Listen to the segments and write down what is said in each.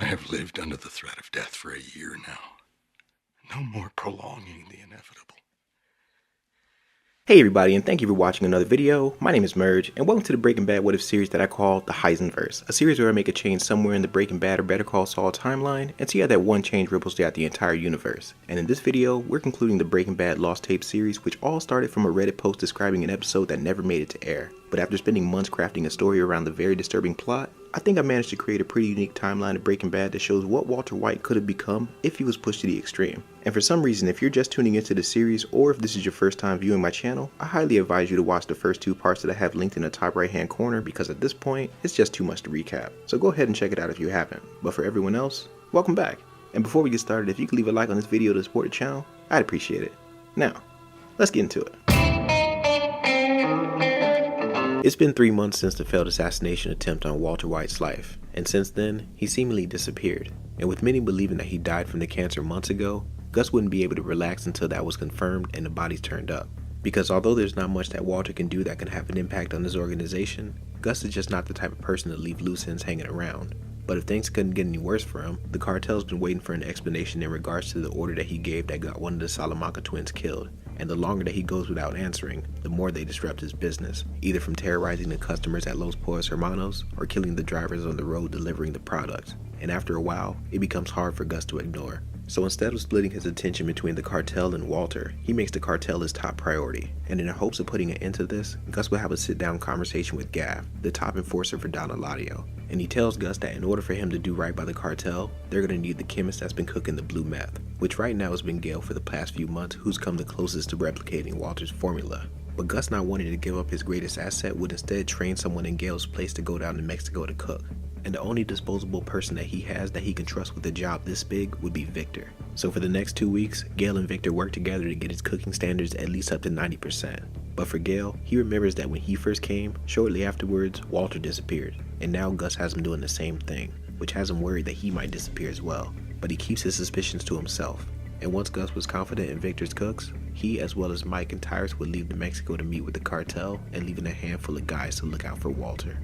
have lived under the threat of death for a year now. No more prolonging the inevitable. Hey everybody, and thank you for watching another video. My name is Murge, and welcome to the Breaking Bad What If series that I call the Heisenverse, a series where I make a change somewhere in the Breaking Bad or Better Call Saul timeline, and see how that one change ripples throughout the entire universe. And in this video, we're concluding the Breaking Bad Lost Tape series, which all started from a Reddit post describing an episode that never made it to air. But after spending months crafting a story around the very disturbing plot, I think I managed to create a pretty unique timeline of Breaking Bad that shows what Walter White could have become if he was pushed to the extreme. And for some reason, if you're just tuning into the series, or if this is your first time viewing my channel, I highly advise you to watch the first two parts that I have linked in the top right hand corner, because at this point, it's just too much to recap. So go ahead and check it out if you haven't. But for everyone else, welcome back. And before we get started, if you could leave a like on this video to support the channel, I'd appreciate it. Now, let's get into it. It's been 3 months since the failed assassination attempt on Walter White's life, and since then, he seemingly disappeared. And with many believing that he died from the cancer months ago, Gus wouldn't be able to relax until that was confirmed and the bodies turned up. Because although there's not much that Walter can do that can have an impact on his organization, Gus is just not the type of person to leave loose ends hanging around. But if things couldn't get any worse for him, the cartel's been waiting for an explanation in regards to the order that he gave that got one of the Salamanca twins killed. And the longer that he goes without answering, the more they disrupt his business, either from terrorizing the customers at Los Pollos Hermanos or killing the drivers on the road delivering the products. And after a while, it becomes hard for Gus to ignore. So instead of splitting his attention between the cartel and Walter, he makes the cartel his top priority. And in the hopes of putting an end to this, Gus will have a sit-down conversation with Gav, the top enforcer for Don Eladio. And he tells Gus that in order for him to do right by the cartel, they're going to need the chemist that's been cooking the blue meth, which right now has been Gail for the past few months, who's come the closest to replicating Walter's formula. But Gus, not wanting to give up his greatest asset, would instead train someone in Gail's place to go down to Mexico to cook. And the only disposable person that he has that he can trust with a job this big would be Victor. So for the next 2 weeks, Gail and Victor work together to get his cooking standards at least up to 90%. But for Gail, he remembers that when he first came, shortly afterwards, Walter disappeared. And now Gus has him doing the same thing, which has him worried that he might disappear as well. But he keeps his suspicions to himself. And once Gus was confident in Victor's cooks, he as well as Mike and Tyrus would leave to Mexico to meet with the cartel and leaving a handful of guys to look out for Walter.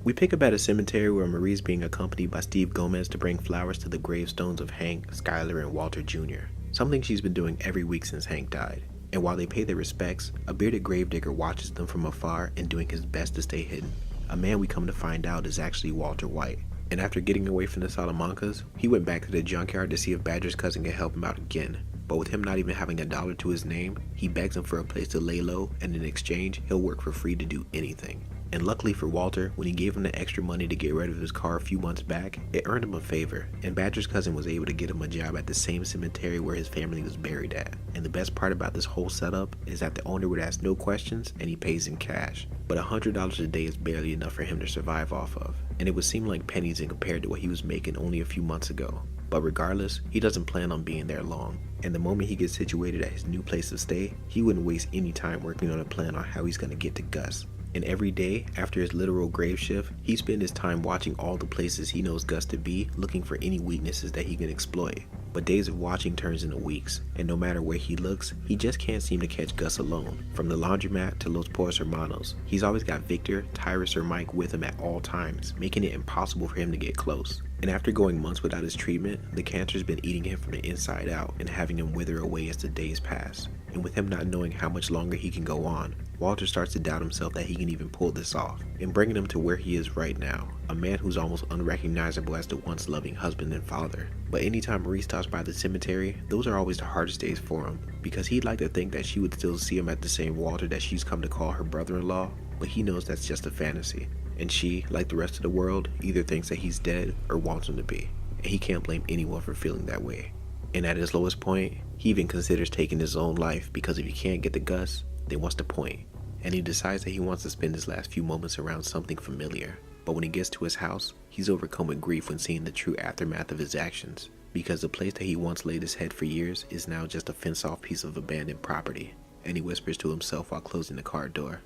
We pick up at a cemetery where Marie's being accompanied by Steve Gomez to bring flowers to the gravestones of Hank, Skyler, and Walter Jr., something she's been doing every week since Hank died. And while they pay their respects, a bearded gravedigger watches them from afar and doing his best to stay hidden. A man we come to find out is actually Walter White. And after getting away from the Salamancas, he went back to the junkyard to see if Badger's cousin can help him out again. But with him not even having $1 to his name, he begs him for a place to lay low, and in exchange, he'll work for free to do anything. And luckily for Walter, when he gave him the extra money to get rid of his car a few months back, it earned him a favor, and Badger's cousin was able to get him a job at the same cemetery where his family was buried at. And the best part about this whole setup is that the owner would ask no questions and he pays in cash. But $100 a day is barely enough for him to survive off of, and it would seem like pennies in compared to what he was making only a few months ago. But regardless, he doesn't plan on being there long, and the moment he gets situated at his new place of stay, he wouldn't waste any time working on a plan on how he's going to get to Gus. And every day, after his literal grave shift, he spends his time watching all the places he knows Gus to be, looking for any weaknesses that he can exploit. But days of watching turns into weeks, and no matter where he looks, he just can't seem to catch Gus alone. From the laundromat to Los Pollos Hermanos, he's always got Victor, Tyrus, or Mike with him at all times, making it impossible for him to get close. And after going months without his treatment, the cancer's been eating him from the inside out and having him wither away as the days pass. And with him not knowing how much longer he can go on, Walter starts to doubt himself that he can even pull this off, and bringing him to where he is right now, a man who's almost unrecognizable as the once loving husband and father. But anytime Marie stops by the cemetery, those are always the hardest days for him, because he'd like to think that she would still see him at the same Walter that she's come to call her brother-in-law, but he knows that's just a fantasy. And she, like the rest of the world, either thinks that he's dead or wants him to be, and he can't blame anyone for feeling that way. And at his lowest point, he even considers taking his own life, because if he can't get to Gus, then what's the point? And he decides that he wants to spend his last few moments around something familiar. But when he gets to his house, he's overcome with grief when seeing the true aftermath of his actions, because the place that he once laid his head for years is now just a fenced-off piece of abandoned property. And he whispers to himself while closing the car door,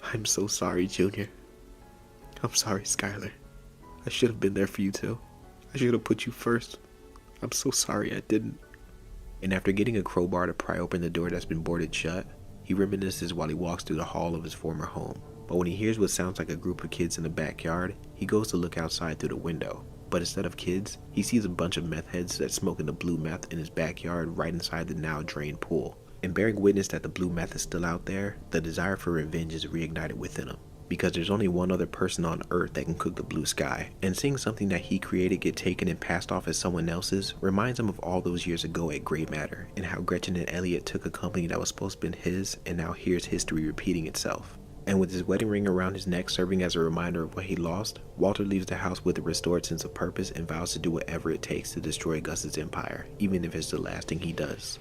"I'm so sorry, Junior. I'm sorry, Skyler. I should have been there for you too. I should have put you first. I'm so sorry I didn't." And after getting a crowbar to pry open the door that's been boarded shut, he reminisces while he walks through the hall of his former home. but when he hears what sounds like a group of kids in the backyard, he goes to look outside through the window. But instead of kids, he sees a bunch of meth heads that smoking the blue meth in his backyard right inside the now drained pool. And bearing witness that the blue meth is still out there, the desire for revenge is reignited within him. Because there's only one other person on Earth that can cook the blue sky, and seeing something that he created get taken and passed off as someone else's reminds him of all those years ago at Grey Matter, and how Gretchen and Elliot took a company that was supposed to be his, and now here's history repeating itself. And with his wedding ring around his neck serving as a reminder of what he lost, Walter leaves the house with a restored sense of purpose and vows to do whatever it takes to destroy Gus's empire, even if it's the last thing he does.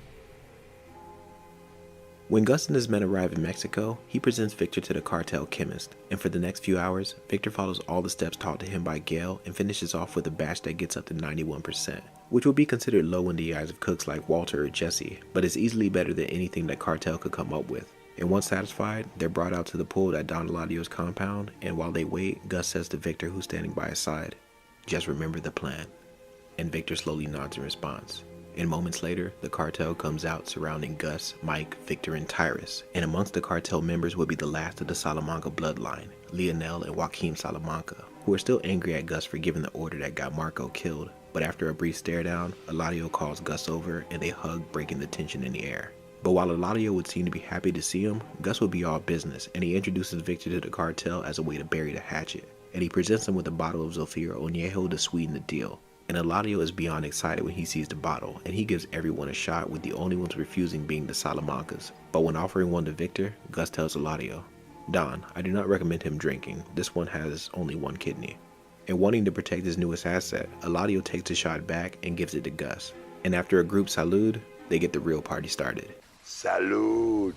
When Gus and his men arrive in Mexico, he presents Victor to the cartel chemist, and for the next few hours, Victor follows all the steps taught to him by Gail and finishes off with a batch that gets up to 91%, which would be considered low in the eyes of cooks like Walter or Jesse, but is easily better than anything that cartel could come up with. And once satisfied, they're brought out to the pool at Don Eladio's compound, and while they wait, Gus says to Victor, who's standing by his side, "Just remember the plan." And Victor slowly nods in response. And moments later, the cartel comes out surrounding Gus, Mike, Victor, and Tyrus, and amongst the cartel members would be the last of the Salamanca bloodline, Leonel and Joaquin Salamanca, who are still angry at Gus for giving the order that got Marco killed, but after a brief stare down, Eladio calls Gus over and they hug, breaking the tension in the air. But while Eladio would seem to be happy to see him, Gus would be all business, and he introduces Victor to the cartel as a way to bury the hatchet, and he presents him with a bottle of Zofiro Añejo to sweeten the deal. And Eladio is beyond excited when he sees the bottle, and he gives everyone a shot, with the only ones refusing being the Salamancas. But when offering one to Victor, Gus tells Eladio, "Don, I do not recommend him drinking. This one has only one kidney." And wanting to protect his newest asset, Eladio takes the shot back and gives it to Gus. And after a group salud, they get the real party started. Salud!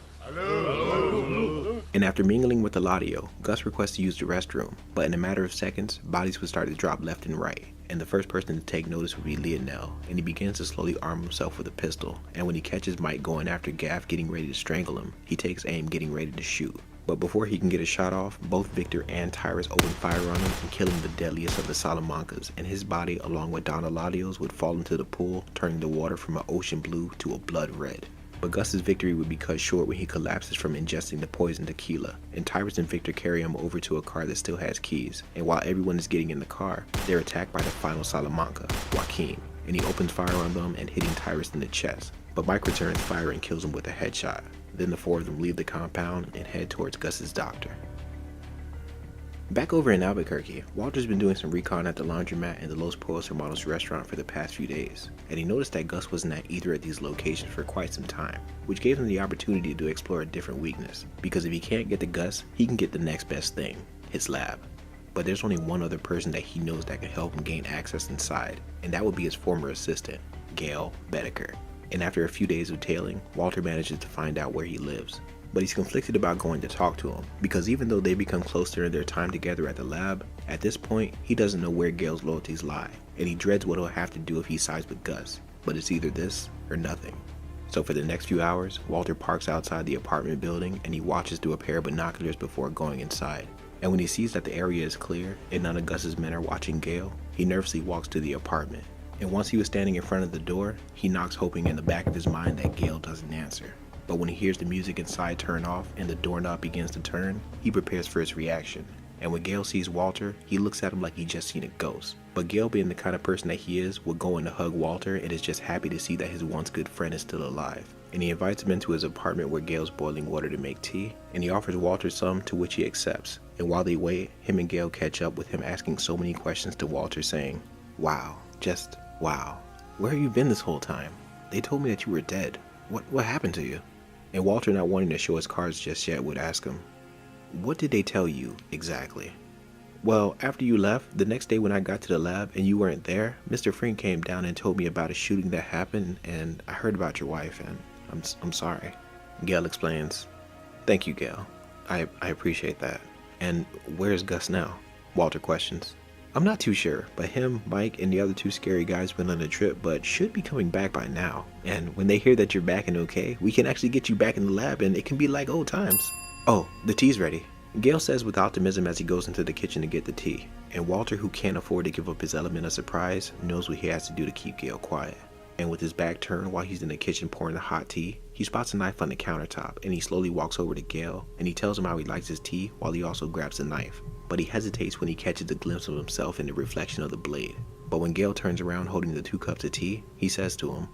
And after mingling with Eladio, Gus requests to use the restroom, but in a matter of seconds, bodies would start to drop left and right, and the first person to take notice would be Leonel, and he begins to slowly arm himself with a pistol, and when he catches Mike going after Gaff getting ready to strangle him, he takes aim getting ready to shoot. But before he can get a shot off, both Victor and Tyrus open fire on him and kill him the deadliest of the Salamancas, and his body along with Don Eladio's would fall into the pool, turning the water from an ocean blue to a blood red. But Gus's victory would be cut short when he collapses from ingesting the poison tequila, and Tyrus and Victor carry him over to a car that still has keys, and while everyone is getting in the car, they're attacked by the final Salamanca, Joaquin, and he opens fire on them and hitting Tyrus in the chest, but Mike returns fire and kills him with a headshot. Then the four of them leave the compound and head towards Gus's doctor. Back over in Albuquerque, Walter's been doing some recon at the laundromat and the Los Pollos Hermanos restaurant for the past few days, and he noticed that Gus wasn't at either of these locations for quite some time, which gave him the opportunity to explore a different weakness, because if he can't get to Gus, he can get the next best thing, his lab. But there's only one other person that he knows that can help him gain access inside, and that would be his former assistant, Gail Bedecker. And after a few days of tailing, Walter manages to find out where he lives. But he's conflicted about going to talk to him, because even though they become close during their time together at the lab, at this point, he doesn't know where Gail's loyalties lie, and he dreads what he'll have to do if he sides with Gus, but it's either this or nothing. So for the next few hours, Walter parks outside the apartment building and he watches through a pair of binoculars before going inside. And when he sees that the area is clear and none of Gus's men are watching Gail, he nervously walks to the apartment. And once he was standing in front of the door, he knocks, hoping in the back of his mind that Gail doesn't answer. But when he hears the music inside turn off and the doorknob begins to turn, he prepares for his reaction. And when Gail sees Walter, he looks at him like he just seen a ghost. But Gail, being the kind of person that he is, will go in to hug Walter and is just happy to see that his once good friend is still alive. And he invites him into his apartment where Gail's boiling water to make tea, and he offers Walter some, to which he accepts. And while they wait, him and Gail catch up, with him asking so many questions to Walter, saying, "Wow, just wow. Where have you been this whole time? They told me that you were dead. What happened to you?" And Walter, not wanting to show his cards just yet, would ask him, "What did they tell you exactly?" "Well, after you left, the next day when I got to the lab and you weren't there, Mr. Fring came down and told me about a shooting that happened, and I heard about your wife, and I'm sorry." Gail explains, "Thank you, Gail. I appreciate that. And where's Gus now?" Walter questions. "I'm not too sure, but him, Mike, and the other two scary guys went on a trip, but should be coming back by now. And when they hear that you're back and okay, we can actually get you back in the lab and it can be like old times. Oh, the tea's ready." Gail says with optimism as he goes into the kitchen to get the tea. And Walter, who can't afford to give up his element of surprise, knows what he has to do to keep Gail quiet. And with his back turned while he's in the kitchen pouring the hot tea, he spots a knife on the countertop and he slowly walks over to Gail and he tells him how he likes his tea while he also grabs the knife. But he hesitates when he catches a glimpse of himself in the reflection of the blade. But when Gail turns around holding the 2 cups of tea, he says to him,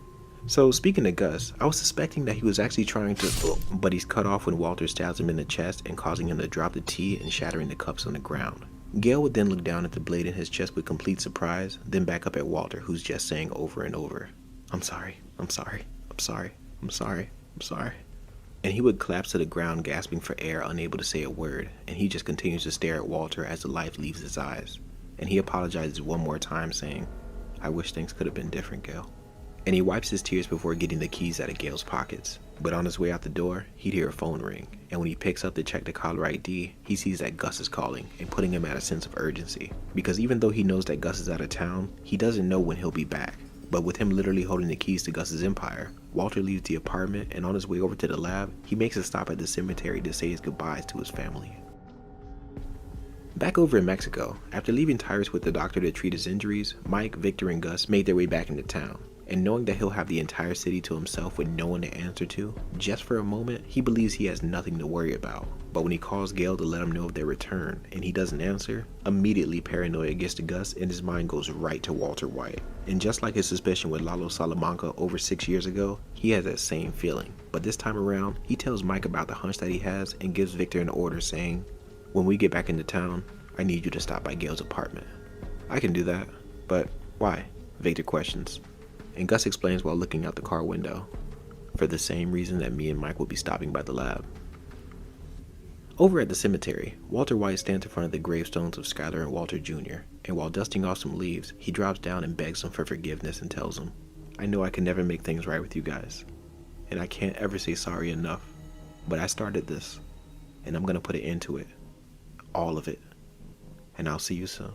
"So speaking to Gus, I was suspecting that he was actually trying to..." But he's cut off when Walter stabs him in the chest and causing him to drop the tea and shattering the cups on the ground. Gail would then look down at the blade in his chest with complete surprise, then back up at Walter, who's just saying over and over, I'm sorry, I'm sorry, I'm sorry, I'm sorry, I'm sorry." And he would collapse to the ground gasping for air, unable to say a word, and he just continues to stare at Walter as the life leaves his eyes. And he apologizes one more time saying, "I wish things could have been different, Gail." And he wipes his tears before getting the keys out of Gail's pockets. But on his way out the door, he'd hear a phone ring, and when he picks up to check the caller ID, he sees that Gus is calling and putting him at a sense of urgency. Because even though he knows that Gus is out of town, he doesn't know when he'll be back. But with him literally holding the keys to Gus's empire, Walter leaves the apartment, and on his way over to the lab, he makes a stop at the cemetery to say his goodbyes to his family. Back over in Mexico, after leaving Tyrus with the doctor to treat his injuries, Mike, Victor, and Gus made their way back into town. And knowing that he'll have the entire city to himself with no one to answer to, just for a moment, he believes he has nothing to worry about. But when he calls Gail to let him know of their return, and he doesn't answer, immediately paranoia gets to Gus and his mind goes right to Walter White. And just like his suspicion with Lalo Salamanca over 6 years ago, he has that same feeling. But this time around, he tells Mike about the hunch that he has and gives Victor an order saying, "When we get back into town, I need you to stop by Gail's apartment." "I can do that, but why?" Victor questions. And Gus explains while looking out the car window, "For the same reason that me and Mike will be stopping by the lab." Over at the cemetery, Walter White stands in front of the gravestones of Skylar and Walter Jr., and while dusting off some leaves, he drops down and begs them for forgiveness and tells them, "I know I can never make things right with you guys, and I can't ever say sorry enough, but I started this, and I'm gonna put an end to it. All of it. And I'll see you soon."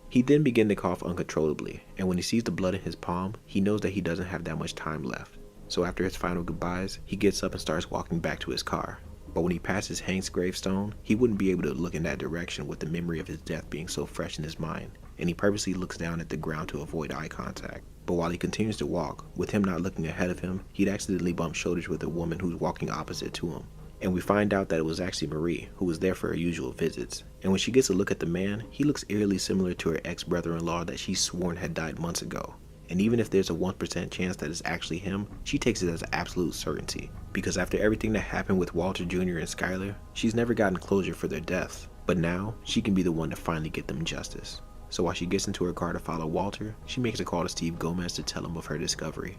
He then began to cough uncontrollably, and when he sees the blood in his palm, he knows that he doesn't have that much time left. So after his final goodbyes, he gets up and starts walking back to his car. But when he passes Hank's gravestone, he wouldn't be able to look in that direction with the memory of his death being so fresh in his mind, and he purposely looks down at the ground to avoid eye contact. But while he continues to walk, with him not looking ahead of him, he'd accidentally bump shoulders with a woman who's walking opposite to him. And we find out that it was actually Marie, who was there for her usual visits. And when she gets a look at the man, he looks eerily similar to her ex-brother-in-law that she's sworn had died months ago. And even if there's a 1% chance that it's actually him, she takes it as an absolute certainty. Because after everything that happened with Walter Jr. and Skylar, she's never gotten closure for their deaths. But now, she can be the one to finally get them justice. So while she gets into her car to follow Walter, she makes a call to Steve Gomez to tell him of her discovery.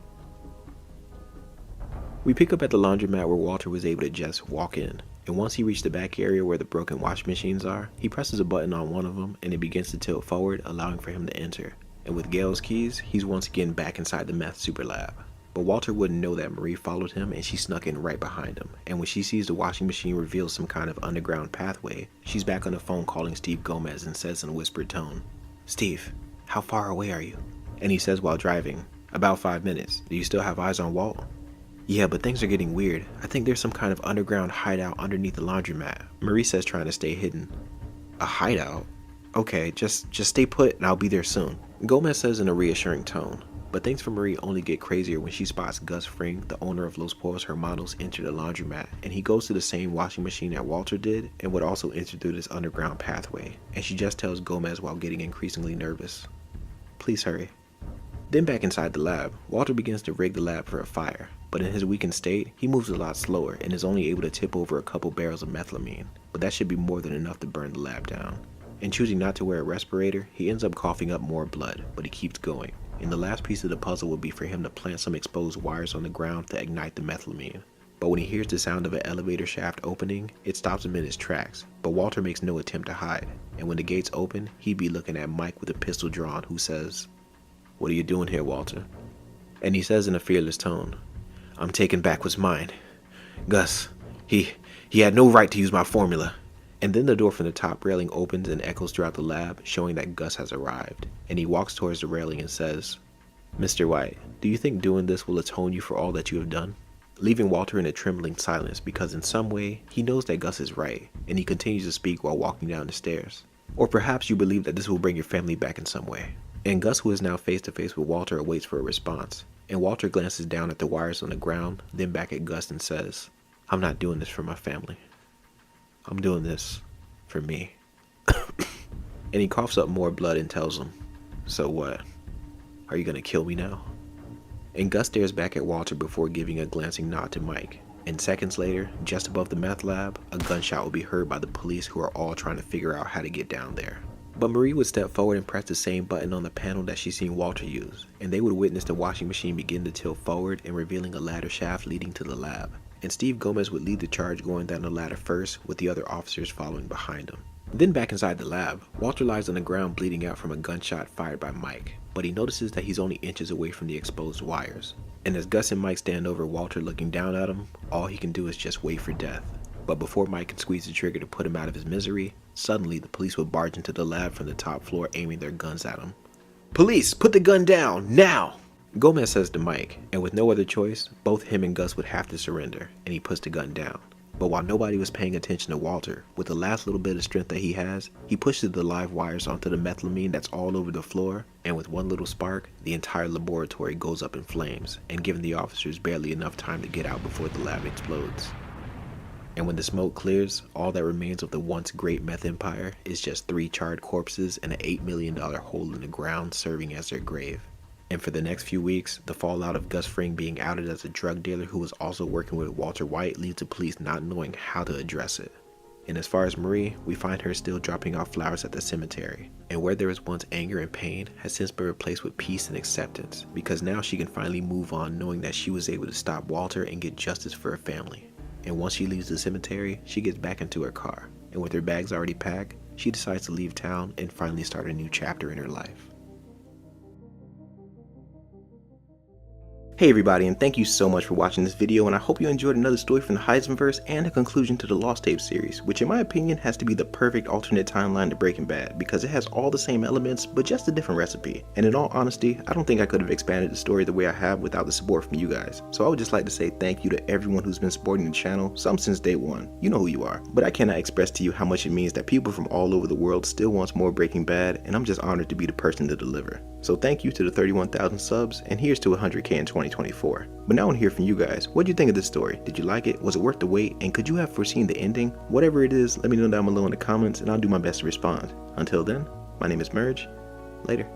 We pick up at the laundromat where Walter was able to just walk in, and once he reached the back area where the broken wash machines are, he presses a button on one of them and it begins to tilt forward, allowing for him to enter. And with Gail's keys, he's once again back inside the meth super lab. But Walter wouldn't know that Marie followed him and she snuck in right behind him, and when she sees the washing machine reveal some kind of underground pathway, she's back on the phone calling Steve Gomez and says in a whispered tone, "Steve, how far away are you?" And he says while driving, "About 5 minutes. Do you still have eyes on Walt?" "Yeah, but things are getting weird. I think there's some kind of underground hideout underneath the laundromat," Marie says, trying to stay hidden. "A hideout? Okay, just stay put and I'll be there soon," Gomez says in a reassuring tone. But things for Marie only get crazier when she spots Gus Fring, the owner of Los Pollos Hermanos, enter the laundromat, and he goes to the same washing machine that Walter did and would also enter through this underground pathway, and she just tells Gomez while getting increasingly nervous, "Please hurry." Then back inside the lab, Walter begins to rig the lab for a fire, but in his weakened state, he moves a lot slower and is only able to tip over a couple barrels of methylamine, but that should be more than enough to burn the lab down. And choosing not to wear a respirator, he ends up coughing up more blood, but he keeps going. And the last piece of the puzzle would be for him to plant some exposed wires on the ground to ignite the methylamine. But when he hears the sound of an elevator shaft opening, it stops him in his tracks, but Walter makes no attempt to hide, and when the gates open, he'd be looking at Mike with a pistol drawn who says, "What are you doing here, Walter?" And he says in a fearless tone, "I'm taking back what's mine. Gus, he had no right to use my formula." And then the door from the top railing opens and echoes throughout the lab, showing that Gus has arrived. And he walks towards the railing and says, "Mr. White, do you think doing this will atone you for all that you have done?" Leaving Walter in a trembling silence because in some way, he knows that Gus is right, and he continues to speak while walking down the stairs. "Or perhaps you believe that this will bring your family back in some way. And Gus, who is now face to face with Walter, awaits for a response. And Walter glances down at the wires on the ground, then back at Gus and says, "I'm not doing this for my family. I'm doing this for me." And he coughs up more blood and tells him, "So what? Are you gonna kill me now?" And Gus stares back at Walter before giving a glancing nod to Mike. And seconds later, just above the meth lab, a gunshot will be heard by the police, who are all trying to figure out how to get down there. But Marie would step forward and press the same button on the panel that she's seen Walter use, and they would witness the washing machine begin to tilt forward and revealing a ladder shaft leading to the lab. And Steve Gomez would lead the charge going down the ladder first, with the other officers following behind him. Then back inside the lab, Walter lies on the ground bleeding out from a gunshot fired by Mike, but he notices that he's only inches away from the exposed wires. And as Gus and Mike stand over Walter looking down at him, all he can do is just wait for death. But before Mike can squeeze the trigger to put him out of his misery, suddenly the police would barge into the lab from the top floor, aiming their guns at him. "Police, put the gun down, now!" Gomez says to Mike, and with no other choice, both him and Gus would have to surrender, and he puts the gun down. But while nobody was paying attention to Walter, with the last little bit of strength that he has, he pushes the live wires onto the methylamine that's all over the floor, and with one little spark, the entire laboratory goes up in flames, and giving the officers barely enough time to get out before the lab explodes. And when the smoke clears, all that remains of the once great meth empire is just 3 charred corpses and an $8 million hole in the ground serving as their grave. And for the next few weeks, the fallout of Gus Fring being outed as a drug dealer who was also working with Walter White leads to police not knowing how to address it. And as far as Marie, we find her still dropping off flowers at the cemetery. And where there was once anger and pain has since been replaced with peace and acceptance, because now she can finally move on knowing that she was able to stop Walter and get justice for her family. And once she leaves the cemetery, she gets back into her car. And with her bags already packed, she decides to leave town and finally start a new chapter in her life. Hey everybody, and thank you so much for watching this video, and I hope you enjoyed another story from the Heisenverse and a conclusion to the Lost Tape series, which in my opinion has to be the perfect alternate timeline to Breaking Bad, because it has all the same elements but just a different recipe. And in all honesty, I don't think I could have expanded the story the way I have without the support from you guys. So I would just like to say thank you to everyone who's been supporting the channel, some since day one. You know who you are. But I cannot express to you how much it means that people from all over the world still wants more Breaking Bad, and I'm just honored to be the person to deliver. So thank you to the 31,000 subs, and here's to 100k in 2024. But now I want to hear from you guys. What do you think of this story? Did you like it? Was it worth the wait? And could you have foreseen the ending? Whatever it is, let me know down below in the comments, and I'll do my best to respond. Until then, my name is Murge. Later.